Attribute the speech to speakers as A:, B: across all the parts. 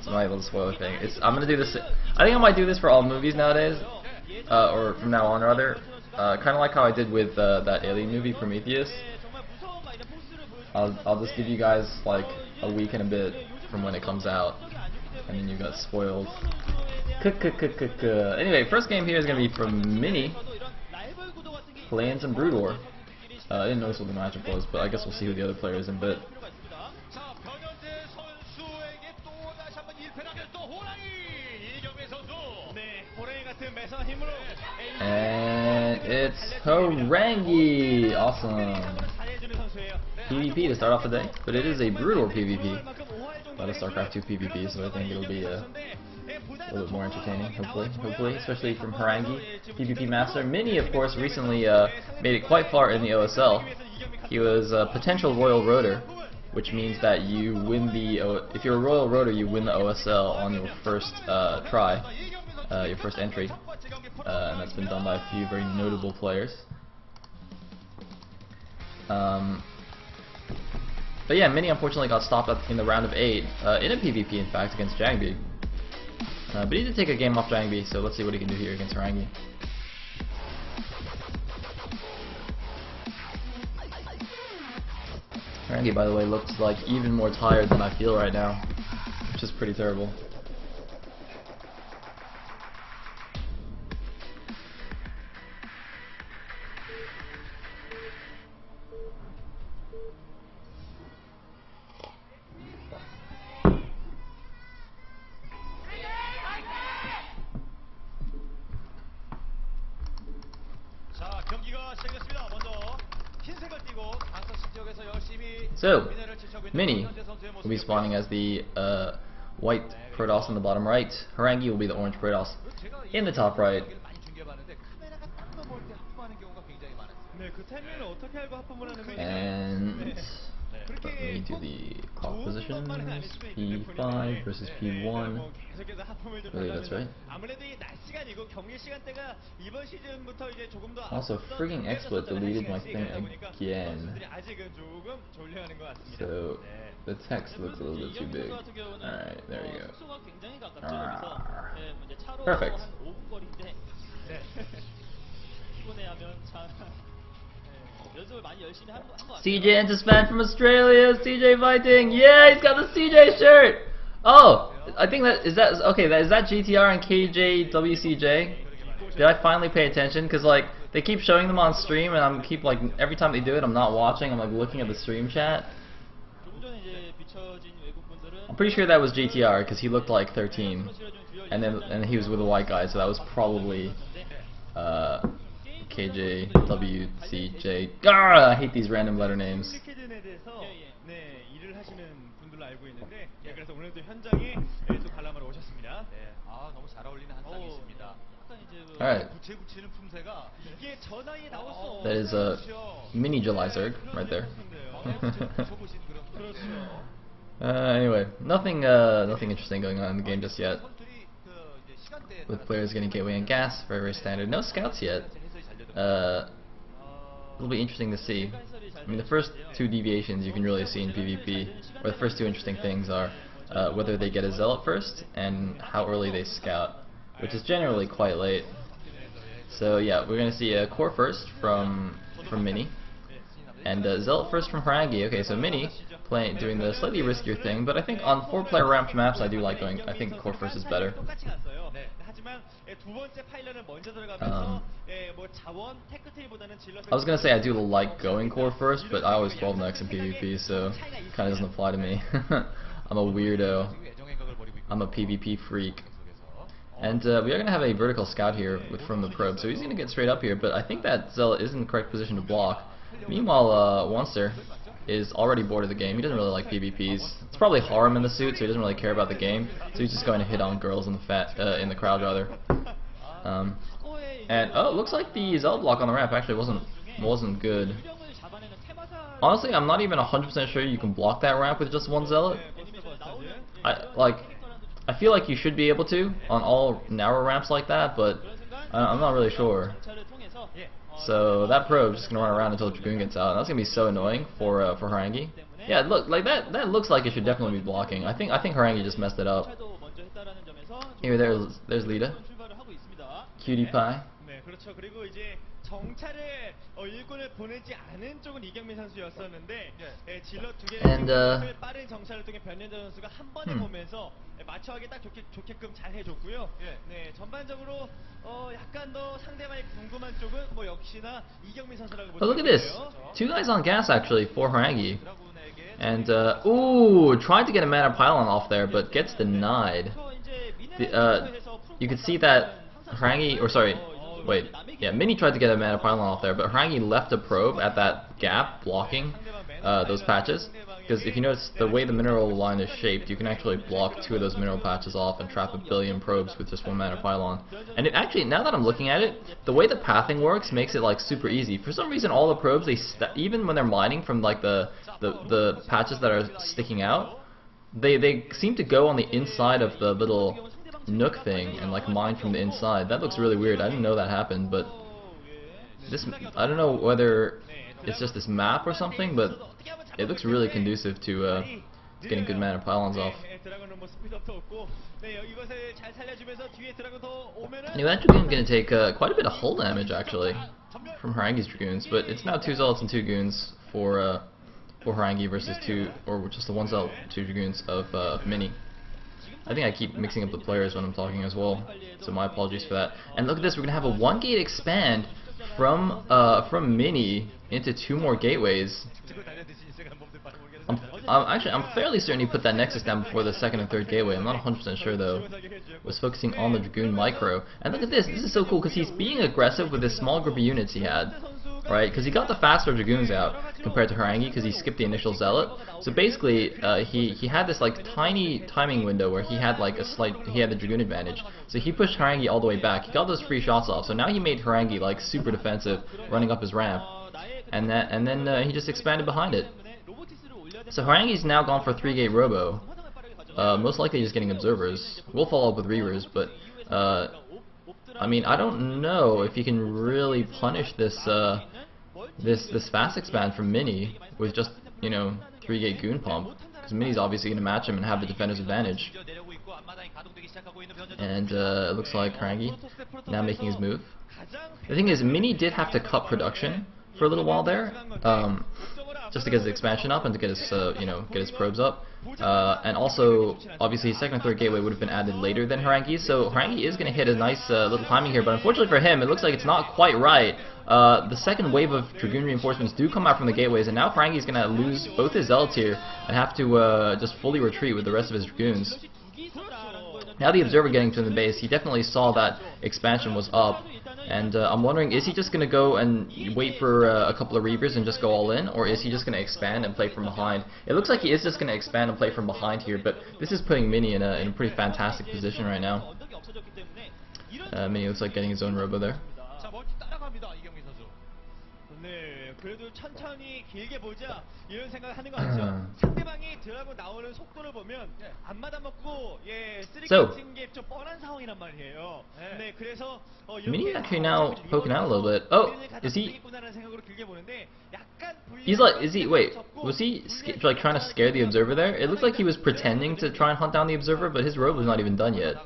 A: I'm not able to spoil the thing. I'm gonna do this. I think I might do this for all movies nowadays, or from now on rather. Kind of like how I did with that Alien movie, Prometheus. I'll just give you guys like a week and a bit from when it comes out, and then you got spoiled. Anyway, first game here is gonna be from Mini, playing some Brood War. I didn't notice what the matchup was, but I guess we'll see who the other player is in a bit. And it's Harangi! Awesome! PvP to start off the day, but it is a Brood War PvP, not a StarCraft 2 PvP, so I think it'll be a little bit more entertaining, hopefully, especially from Harangi, PvP Master. Mini, of course, recently made it quite far in the OSL. He was a potential Royal Rotor, which means that you win the, if you're a Royal Rotor, you win the OSL on your first try, your first entry, and that's been done by a few very notable players. But yeah, Mini unfortunately got stopped in the round of 8, in a PvP in fact, against Jangbi. But he did take a game off Jangbi, so let's see what he can do here against Harangi. Harangi, by the way, looks like even more tired than I feel right now, which is pretty terrible. So, Mini will be spawning as the white Protoss in the bottom right. Harangi will be the orange Protoss in the top right. And let me do the clock positions. P5 versus P1. I believe that's right. Also, frigging XSplit deleted my thing again. So the text looks a little bit too big. Alright, there we go. Perfect. CJ Antispan from Australia, CJ fighting, yeah, he's got the CJ shirt. Oh, I think is that GTR and KJWCJ? Did I finally pay attention? Because like they keep showing them on stream, and I'm like every time they do it, I'm not watching. I'm like looking at the stream chat. I'm pretty sure that was GTR because he looked like 13, and he was with a white guy, so that was probably KJWCJ. I hate these random letter names. Alright. That is a mini July Zerg right there. Anyway, nothing interesting going on in the game just yet. With players getting gateway and gas, very standard. No scouts yet. It'll be interesting to see. I mean, the first two deviations you can really see in PvP, or the first two interesting things are whether they get a zealot first and how early they scout, which is generally quite late. So yeah, we're gonna see a core first from Mini, and zealot first from Harangi. Okay, so Mini doing the slightly riskier thing, but I think on 4-player ramped maps I do like going. I think core first is better. I was gonna say I do like going core first, but I always 12 next in PvP, so it kinda doesn't apply to me. I'm a weirdo. I'm a PvP freak. And we are gonna have a vertical scout here from the probe, so he's gonna get straight up here, but I think that Zealot is in the correct position to block. Meanwhile, Onster is already bored of the game. He doesn't really like PvPs. It's probably harm in the suit, so he doesn't really care about the game. So he's just going to hit on girls in the crowd rather. And oh, it looks like the Zealot block on the ramp actually wasn't good. Honestly, I'm not even 100% sure you can block that ramp with just one Zealot. I feel like you should be able to on all narrow ramps like that, but I'm not really sure. So that probe's just gonna run around until Dragoon gets out, and that's gonna be so annoying for Harangi. Yeah, look, like that looks like it should definitely be blocking. I think Harangi just messed it up. Here, there's Lita. Cutie pie.
B: 네, 그렇죠. 그리고 이제 정찰을 일꾼을 보내지 않은 쪽은 이경민 선수였었는데 질럿 두 개를
A: And
B: 빠른 정찰을 통해 변현재 선수가 한 번에 보면서 맞춰하기 딱 좋게끔 잘 해줬고요. 네, 전반적으로 약간 더 상대방이 궁금한 쪽은 뭐 역시나 이경민 선수라고 볼 수
A: Oh, look at this.
B: 있고요.
A: Two guys on gas actually for Harangi. And ooh, tried to get a mana pylon off there, but gets denied. You could see that Harangi, or sorry, wait, yeah, Mini tried to get a mana pylon off there, but Harangi left a probe at that gap blocking those patches. Because if you notice the way the mineral line is shaped, you can actually block two of those mineral patches off and trap a billion probes with just one mana pylon. And it actually, now that I'm looking at it, the way the pathing works makes it like super easy. For some reason, all the probes, even when they're mining from like the patches that are sticking out, they seem to go on the inside of the little nook thing and like mine from the inside. That looks really weird. I didn't know that happened, but this, I don't know whether it's just this map or something, but it looks really conducive to getting good mana pylons off. Anyway, that Dragoon's going to take quite a bit of hull damage actually from Harangi's Dragoons, but it's now 2 Zealots and 2 Goons for Harangi versus 2, or just the 1 Zealot, 2 Dragoons of Mini. I think I keep mixing up the players when I'm talking as well, so my apologies for that. And look at this, we're going to have a 1 gate expand from Mini into 2 more gateways. I'm fairly certain he put that Nexus down before the 2nd and 3rd gateway. I'm not 100% sure though. Was focusing on the Dragoon micro. And look at this. This is so cool because he's being aggressive with this small group of units he had. Right? Because he got the faster Dragoons out compared to Harangi because he skipped the initial Zealot. So basically, he had this like tiny timing window where he had like he had the Dragoon advantage. So he pushed Harangi all the way back. He got those free shots off. So now he made Harangi like super defensive, running up his ramp. And then he just expanded behind it. So Harangi's now gone for 3-gate robo. Most likely just getting observers. We'll follow up with Reavers, but I mean, I don't know if he can really punish this this fast expand from Mini with just, you know, 3-gate goon pump, because Mini's obviously going to match him and have the defender's advantage. And it looks like Harangi now making his move. The thing is, Mini did have to cut production for a little while there, just to get his expansion up and to get his you know, get his probes up. And also, obviously, his 2nd and 3rd gateway would have been added later than Harangi's, so Harangi is going to hit a nice little timing here, but unfortunately for him, it looks like it's not quite right. The second wave of Dragoon reinforcements do come out from the gateways, and now Harangi's going to lose both his Zealots here and have to just fully retreat with the rest of his Dragoons. Now the Observer getting to the base, he definitely saw that expansion was up, and I'm wondering, is he just going to go and wait for a couple of Reavers and just go all in, or is he just going to expand and play from behind? It looks like he is just going to expand and play from behind here, but this is putting Mini in a pretty fantastic position right now. Mini looks like getting his own robo there.
B: 네, 그래도 천천히 길게 보자 이런 생각을 하는 거 같죠. 상대방이 드라고 나오는 속도를 보면 앞마다 먹고 쓰리 같은 게 좀 뻔한 상황이란 말이에요. 네, 그래서
A: Mini actually now poking out a little bit. Oh, is he? He's like, wait, was he like trying to scare the Observer there? It looked like he was pretending to try and hunt down the Observer, but his robe was not even done yet.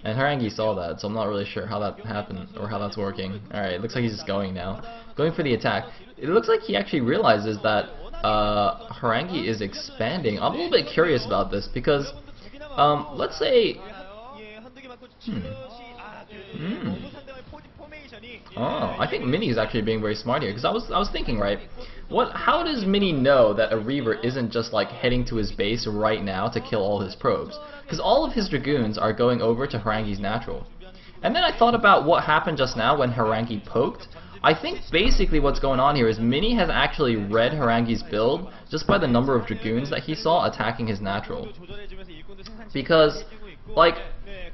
A: And Harangi saw that, so I'm not really sure how that happened or how that's working. Alright, it looks like he's just going now. Going for the attack. It looks like he actually realizes that Harangi is expanding. I'm a little bit curious about this because, let's say... Oh, I think Mini is actually being very smart here, because I was thinking, right, how does Mini know that a Reaver isn't just like heading to his base right now to kill all his probes? Because all of his Dragoons are going over to Harangi's natural. And then I thought about what happened just now when Harangi poked. I think basically what's going on here is Mini has actually read Harangi's build just by the number of Dragoons that he saw attacking his natural. Because, like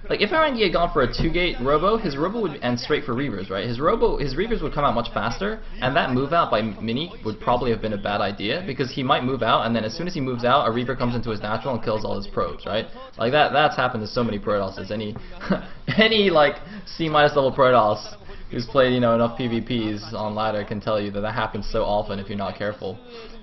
A: if Harangi had gone for a 2-gate robo, his robo would end straight for Reavers, right? His Reavers would come out much faster, and that move out by Mini would probably have been a bad idea, because he might move out, and then as soon as he moves out, a Reaver comes into his natural and kills all his probes, right? Like that's happened to so many Protosses. Any like C- level Protoss who's played, you know, enough PvPs on ladder can tell you that happens so often if you're not careful.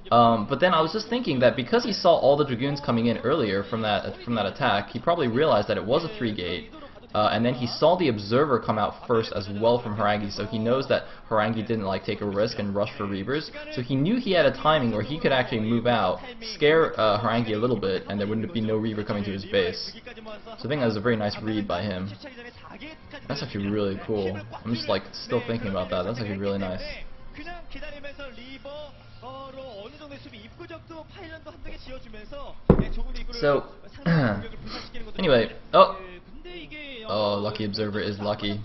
A: But then I was just thinking that because he saw all the Dragoons coming in earlier from that attack, he probably realized that it was a 3-gate, and then he saw the observer come out first as well from Harangi, so he knows that Harangi didn't like take a risk and rush for Reavers, so he knew he had a timing where he could actually move out, scare Harangi a little bit, and there wouldn't be no Reaver coming to his base. So I think that was a very nice read by him. That's actually really cool. I'm just like still thinking about that. That's actually really nice. So anyway, lucky observer is lucky.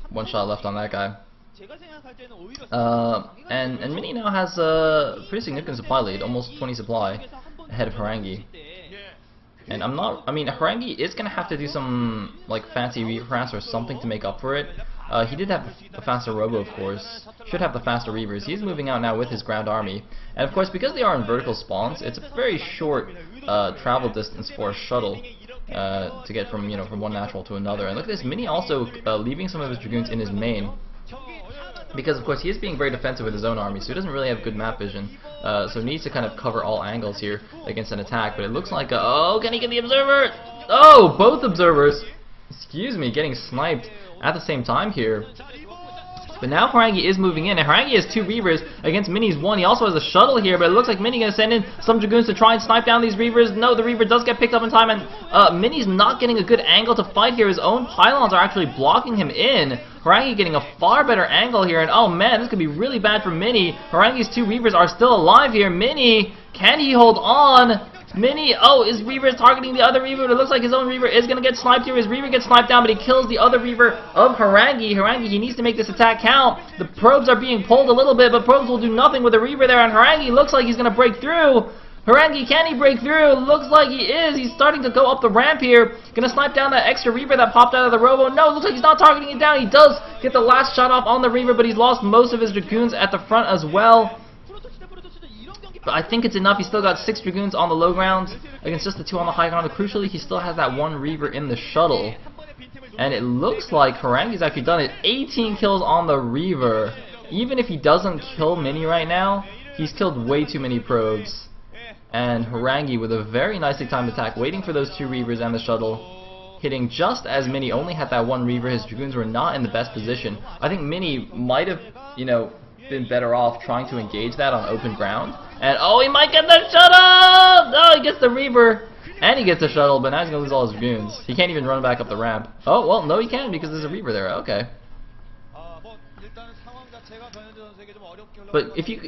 A: One shot left on that guy. And Mini now has a pretty significant supply lead, almost 20 supply ahead of Harangi. And I mean, Harangi is gonna have to do some like fancy Reaver harass or something to make up for it. He did have a faster Robo, of course. Should have the faster Reavers. He's moving out now with his ground army, and of course, because they are in vertical spawns, it's a very short travel distance for a shuttle to get from from one natural to another. And look at this, Mini also leaving some of his dragoons in his main, because of course he is being very defensive with his own army, so he doesn't really have good map vision. So he needs to kind of cover all angles here against an attack. But it looks like oh, can he get the observer? Oh, both observers, excuse me, getting sniped at the same time here. But now Harangi is moving in, and Harangi has 2 Reavers against Mini's 1. He also has a shuttle here, but it looks like Mini gonna send in some Dragoons to try and snipe down these Reavers. No, the Reaver does get picked up in time, and Mini's not getting a good angle to fight here. His own pylons are actually blocking him in. Harangi getting a far better angle here, and oh man, this could be really bad for Mini. Harangi's 2 Reavers are still alive here. Mini, can he hold on? Mini, oh, his Reaver is targeting the other Reaver. It looks like his own Reaver is going to get sniped here. His Reaver gets sniped down, but he kills the other Reaver of Harangi. Harangi, he needs to make this attack count. The probes are being pulled a little bit, but probes will do nothing with the Reaver there, and Harangi looks like he's going to break through. Harangi, can he break through? Looks like he is. He's starting to go up the ramp here. Gonna snipe down that extra Reaver that popped out of the Robo. No, looks like he's not targeting it down. He does get the last shot off on the Reaver, but he's lost most of his Dragoons at the front as well. But I think it's enough. He's still got 6 Dragoons on the low ground against just the 2 on the high ground. But crucially, he still has that 1 Reaver in the shuttle. And it looks like Harangi's actually done it. 18 kills on the Reaver. Even if he doesn't kill Mini right now, he's killed way too many probes. And Harangi with a very nicely timed attack, waiting for those 2 Reavers and the shuttle, hitting just as Mini only had that 1 Reaver. His Dragoons were not in the best position. I think Mini might have, been better off trying to engage that on open ground. And oh, he might get the shuttle! No, he gets the Reaver, and he gets the shuttle, but now he's going to lose all his Dragoons. He can't even run back up the ramp. Oh, well, no he can, because there's a Reaver there. Okay. But if you,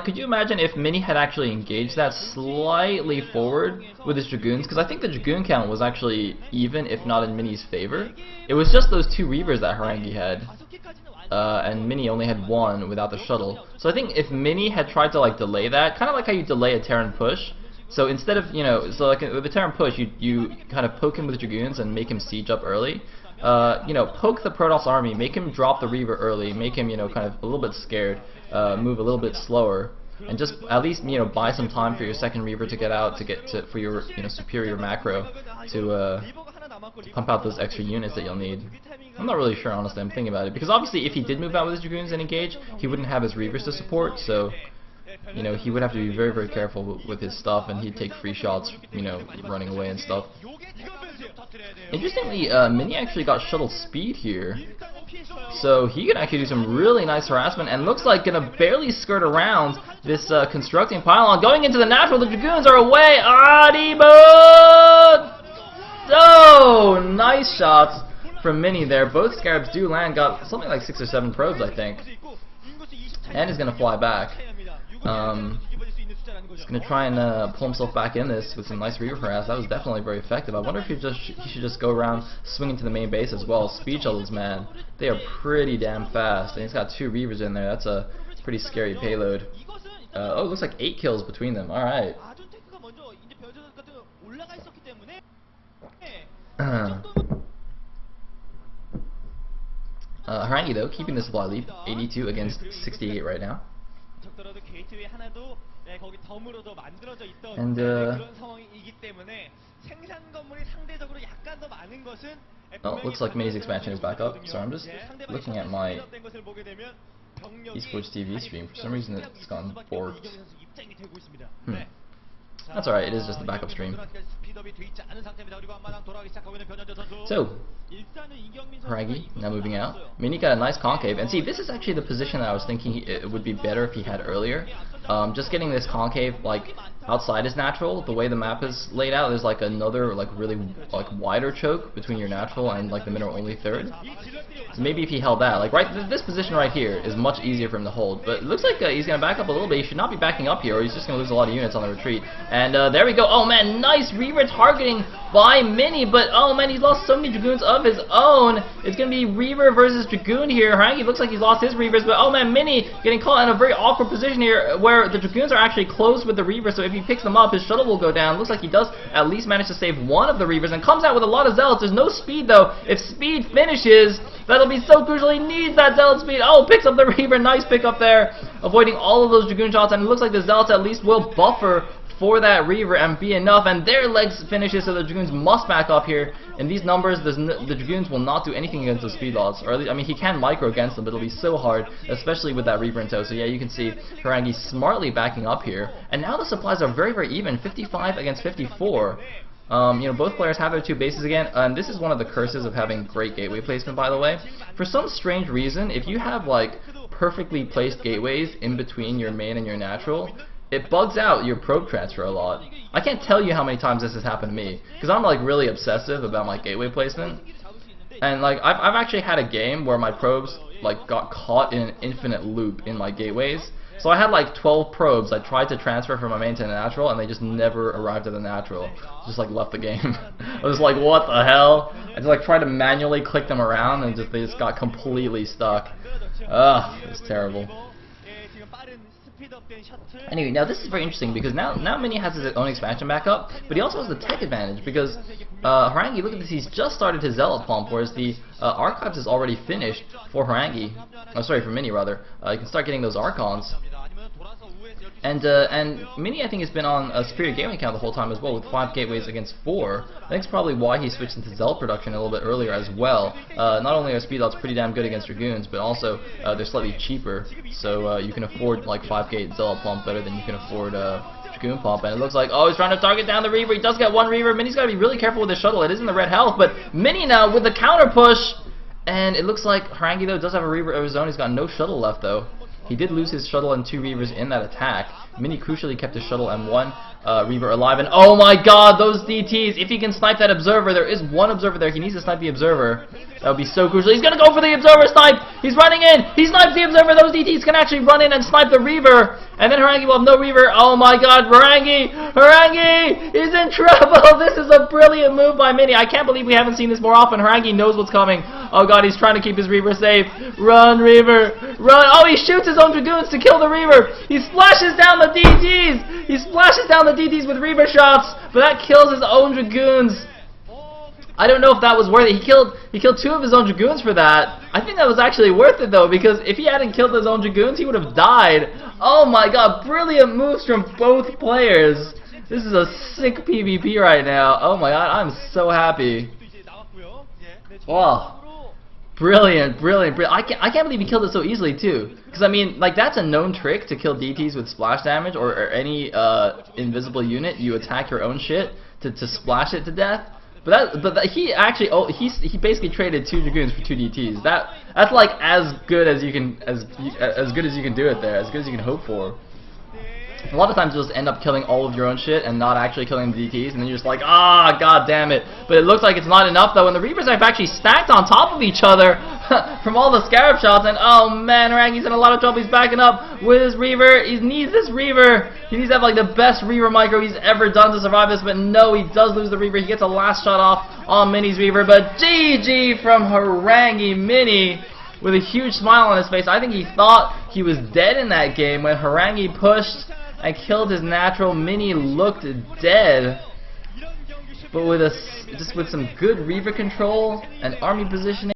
A: could you imagine if Mini had actually engaged that slightly forward with his Dragoons? Because I think the Dragoon count was actually even, if not in Mini's favor. It was just those 2 Reavers that Harangi had. And Mini only had 1 without the shuttle. So I think if Mini had tried to delay that, kind of like how you delay a Terran push. So instead of, so like with a Terran push, you kind of poke him with Dragoons and make him siege up early. Poke the Protoss army, make him drop the Reaver early, make him, kind of a little bit scared, move a little bit slower, and just at least, buy some time for your second Reaver to get out, for your, superior macro to pump out those extra units that you'll need. I'm not really sure, honestly. I'm thinking about it, because obviously if he did move out with his Dragoons and engage, he wouldn't have his Reavers to support, so he would have to be very, very careful with his stuff, and he'd take free shots, running away and stuff. Interestingly, Mini actually got shuttle speed here, so he can actually do some really nice harassment, and looks like gonna barely skirt around this constructing pylon. Going into the natural, the Dragoons are away. Adibo! Oh, nice shots from Mini there. Both Scarabs do land, got something like 6 or 7 probes, I think. And he's gonna fly back. He's gonna try and pull himself back in this with some nice Reaver harass. That was definitely very effective. I wonder if he should just go around swinging to the main base as well. Speed shuttles, man, they are pretty damn fast. And he's got 2 Reavers in there. That's a pretty scary payload. Oh, it looks like 8 kills between them. All right. Harangi though, keeping the supply lead, 82 against 68 right now. And oh, looks like Mini's expansion is back up. So I'm just looking at my esports TV stream. For some reason it's gone borked. That's alright, it is just the backup stream. So, Harangi now moving out. Mini got a nice concave, and see, this is actually the position that I was thinking it would be better if he had earlier. Just getting this concave like outside his natural, the way the map is laid out, there's like another like really like wider choke between your natural and like the mineral only third. So maybe if he held that, like this position right here is much easier for him to hold. But it looks like he's gonna back up a little bit. He should not be backing up here, or he's just gonna lose a lot of units on the retreat. And there we go. Oh man, nice Reaver targeting by Mini, but oh man, he's lost so many Dragoons of his own. It's gonna be Reaver versus Dragoon here. Harangi looks like he's lost his Reavers, but oh man, Mini getting caught in a very awkward position here, where the Dragoons are actually close with the Reaver. So if he picks them up, his shuttle will go down. Looks like he does at least manage to save one of the Reavers, and comes out with a lot of Zealots. There's no speed though. If speed finishes, that'll be so crucial. He needs that Zealot speed. Oh, picks up the Reaver. Nice pick up there, avoiding all of those Dragoon shots, and it looks like the Zealots at least will buffer for that Reaver and be enough, and their legs finishes, so the Dragoons must back up here. In these numbers, the Dragoons will not do anything against those speed lots, or at least, I mean, he can micro against them, but it'll be so hard, especially with that Reaver in tow. So yeah, you can see Harangi smartly backing up here, and now the supplies are very, very even, 55 against 54. You know, both players have their two bases again, and this is one of the curses of having great gateway placement, by the way. For some strange reason, if you have like perfectly placed gateways in between your main and your natural, it bugs out your probe transfer a lot. I can't tell you how many times this has happened to me, because I'm like really obsessive about my gateway placement. And like I've actually had a game where my probes like got caught in an infinite loop in my gateways. So I had like 12 probes I tried to transfer from my main to the natural, and they just never arrived at the natural. Just like left the game. I was like, what the hell? I just like tried to manually click them around, and they just got completely stuck. Ugh, it's terrible. Anyway, now this is very interesting, because now Mini has his own expansion back up, but he also has the tech advantage, because Harangi, look at this, he's just started his Zealot pump, whereas the Archives is already finished for Harangi. Oh, sorry, for Mini rather. You can start getting those Archons. And Mini, I think, has been on a superior gateway count the whole time as well, with 5 gateways against 4. I think it's probably why he switched into Zealot production a little bit earlier as well. Not only are speed lots pretty damn good against Dragoons, but also they're slightly cheaper, so you can afford like 5-gate Zealot pump better than you can afford Dragoon pump. And it looks like, oh, he's trying to target down the Reaver. He does get one Reaver. Mini's got to be really careful with his shuttle. It is in the red health, but Mini now with the counter push, and it looks like Harangi though does have a Reaver of his own. He's got no shuttle left though. He did lose his shuttle and 2 Reavers in that attack. Mini crucially kept his shuttle and 1 Reaver alive. And oh my god, those DTs! If he can snipe that Observer, there is 1 Observer there. He needs to snipe the Observer. That would be so crucial. He's going to go for the Observer snipe! He's running in! He snipes the Observer! Those DTs can actually run in and snipe the Reaver! And then Harangi will have no Reaver. Oh my god, Harangi! Harangi is in trouble! This is a brilliant move by Mini. I can't believe we haven't seen this more often. Harangi knows what's coming. Oh god, he's trying to keep his Reaver safe. Run, Reaver! Run! Oh, he shoots his own Dragoons to kill the Reaver! He splashes down the DTs! He splashes down the DTs with Reaver shots, but that kills his own Dragoons. I don't know if that was worth it. He killed 2 of his own Dragoons for that. I think that was actually worth it though, because if he hadn't killed his own Dragoons, he would have died. Oh my god, brilliant moves from both players. This is a sick PvP right now. Oh my god, I'm so happy. Wow. Brilliant, brilliant, brilliant. I can't believe he killed it so easily too. Because I mean, like, that's a known trick to kill DTs with splash damage, or any invisible unit. You attack your own shit to splash it to death. But he actually, he basically traded 2 Dragoons for 2 DTs. That's like as good as you can do it there, as good as you can hope for. A lot of times you'll just end up killing all of your own shit and not actually killing the DTs, and then you're just like, ah, god damn it. But it looks like it's not enough though, and the Reavers are actually stacked on top of each other from all the Scarab shots, and oh man, Harangi's in a lot of trouble. He's backing up with his Reaver. He needs this Reaver. He needs to have like the best Reaver micro he's ever done to survive this, but no, he does lose the Reaver. He gets a last shot off on Mini's Reaver, but GG from Harangi. Mini with a huge smile on his face. I think he thought he was dead in that game when Harangi pushed and killed his natural. Mini looked dead, but with just with some good Reaver control and army positioning.